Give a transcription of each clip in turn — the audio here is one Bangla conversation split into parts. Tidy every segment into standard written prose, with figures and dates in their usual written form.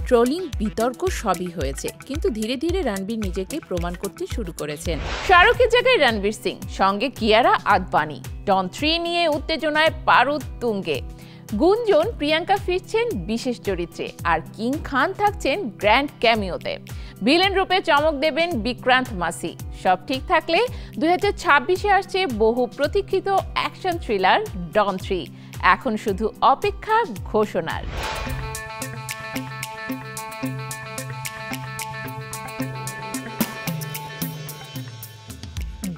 ট্রোলিং, বিতর্ক সবই হয়েছে, কিন্তু ধীরে ধীরে রণবীর নিজেকে প্রমাণ করতে শুরু করেছেন। শাহরুখের জায়গায় রণবীর সিং, সঙ্গে কিয়ারা আদবানি। ডন 3 নিয়ে উত্তেজনায় পারদ তুঙ্গে। গুঞ্জন প্রিয়াঙ্কা ফিরছেন বিশেষ চরিত্রে, আর কিং খান থাকছেন গ্র্যান্ড ক্যামিওতে। ভিলেন রূপে চমক দেবেন বিক্রান্ত মাসি। সব ঠিক থাকলে 2026-এ আসছে বহু প্রতীক্ষিত অ্যাকশন থ্রিলার ডন 3। এখন শুধু অপেক্ষা ঘোষণার।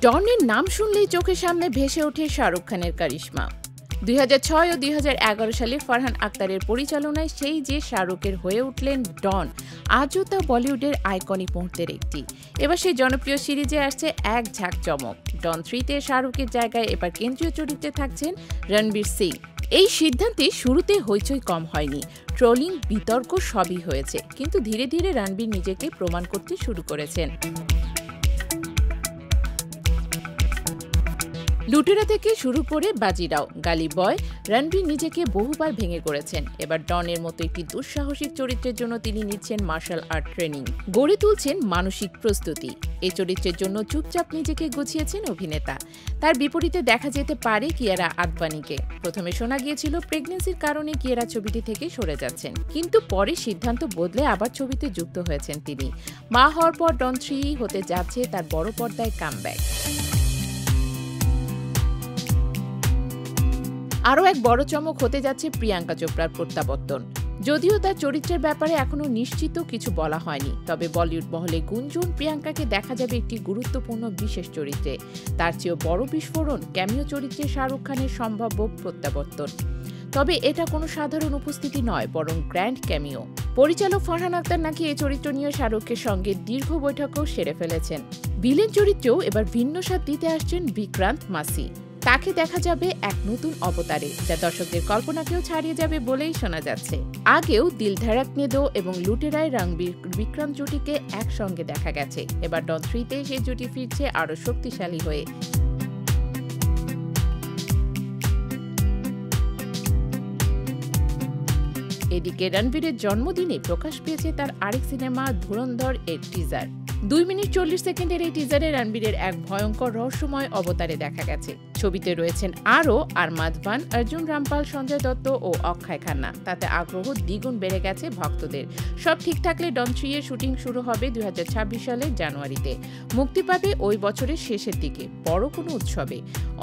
ডনের নাম শুনলেই চোখের সামনে ভেসে ওঠে শাহরুখ খানের কারিশমা। 2006 ও 2011 সালে ফারহান আক্তারের পরিচালনায় সেই যে শাহরুখের হয়ে উঠলেন ডন, আজও তা বলিউডের আইকনিক মুহূর্তের একটি। এবার সেই জনপ্রিয় সিরিজে আসছে এক ঝাঁক চমক। ডন 3-তে শাহরুখের জায়গায় এবার কেন্দ্রীয় চরিত্রে থাকছেন রণবীর সিং। এই সিদ্ধান্তে শুরুতে হইচই কম হয়নি। ট্রোলিং, বিতর্ক সবই হয়েছে, কিন্তু ধীরে ধীরে রণবীর নিজেকে প্রমাণ করতে শুরু করেছেন। লুটেরা থেকে শুরু করে বাজিরাও, গালি বয়, রণবীর নিজেকে বহুবার ভেঙে করেছেন। এবার ডনের মতো একটি দুঃসাহসিক চরিত্রের জন্য তিনি নিচ্ছেন মার্শাল আর্ট ট্রেনিং, গড়ে তুলছেন মানসিক প্রস্তুতি। এই চরিত্রের জন্য চুপচাপ নিজেকে গুছিয়েছেন অভিনেতা। তার বিপরীতে দেখা যেতে পারে কিয়ারা আদবানিকে। প্রথমে শোনা গিয়েছিল প্রেগন্যান্সির কারণে কিয়ারা ছবিটি থেকে সরে যাচ্ছেন, কিন্তু পরে সিদ্ধান্ত বদলে আবার ছবিতে যুক্ত হয়েছেন তিনি। মা হওয়ার পর ডন 3 হতে যাচ্ছে তার বড় পর্দায় কামব্যাক। আরও এক বড় চমক হতে যাচ্ছে প্রিয়াঙ্কা চোপড়ার প্রত্যাবর্তন। যদিও তার চরিত্রের ব্যাপারে এখনো নিশ্চিত কিছু বলা হয়নি, তবে বলিউড মহলে গুঞ্জন প্রিয়াঙ্কাকে দেখা যাবে একটি গুরুত্বপূর্ণ বিশেষ চরিত্রে। তার চেয়েও বড় বিস্ফোরণ ক্যামিও চরিত্রে শাহরুখ খানের সম্ভাব্য প্রত্যাবর্তন। তবে এটা কোনো সাধারণ উপস্থিতি নয়, বরং গ্র্যান্ড ক্যামিও। পরিচালক ফারহান আক্তার নাকি এই চরিত্র নিয়ে শাহরুখের সঙ্গে দীর্ঘ বৈঠকও সেরে ফেলেছেন। ভিলেন চরিত্রেও এবার ভিন্ন স্বাদ দিতে আসছেন বিক্রান্ত মাসি। তাকে দেখা যাবে এক নতুন অবতারে, যা দর্শকদের কল্পনাকেও ছাড়িয়ে যাবে বলেই শোনা যাচ্ছে। আগেও দিল ধড়কনে দো এবং লুটেরায় রণবীর বিক্রান্ত জুটিকে একসঙ্গে দেখা গেছে। এবার ডন 3-তে সেই জুটি ফিরছে আরও শক্তিশালী হয়ে। এদিকে রণবীরের জন্মদিনে প্রকাশ পেয়েছে তার আরেক সিনেমা ধুরন্ধর এর টিজার। 2 মিনিট 40 সেকেন্ডের এই টিজারে রণবীরের এক ভয়ঙ্কর রহস্যময় অবতারে দেখা গেছে। ছবিতে রয়েছেন আরও আরমাদ খান, অর্জুন রামপাল, সঞ্জয় দত্ত ও অক্ষয় খান্না। তাতে আগ্রহ দ্বিগুণ বেড়ে গেছে ভক্তদের। সব ঠিক থাকলে ডন 3 এর শুটিং শুরু হবে 2026 সালের জানুয়ারিতে। মুক্তি পাবে ওই বছরের শেষের দিকে বড় কোনো উৎসবে।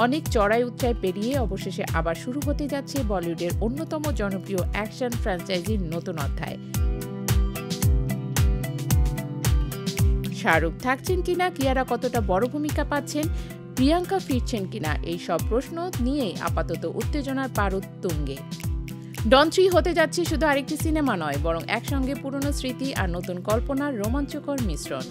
অনেক চড়াই উচ্চাই পেরিয়ে অবশেষে আবার শুরু হতে যাচ্ছে বলিউডের অন্যতম জনপ্রিয় অ্যাকশন ফ্র্যাঞ্চাইজির নতুন অধ্যায়। শাহরুখ থাকছেন কিনা, কিয়ারা কতটা বড় ভূমিকা পাচ্ছেন, প্রিয়াঙ্কা ফিরছেন কিনা, এই সব প্রশ্ন নিয়েই আপাতত উত্তেজনার পারদ তুঙ্গে। ডন 3 হতে যাচ্ছে শুধু আরেকটি সিনেমা নয়, বরং একসঙ্গে পুরনো স্মৃতি আর নতুন কল্পনার রোমাঞ্চকর মিশ্রণ।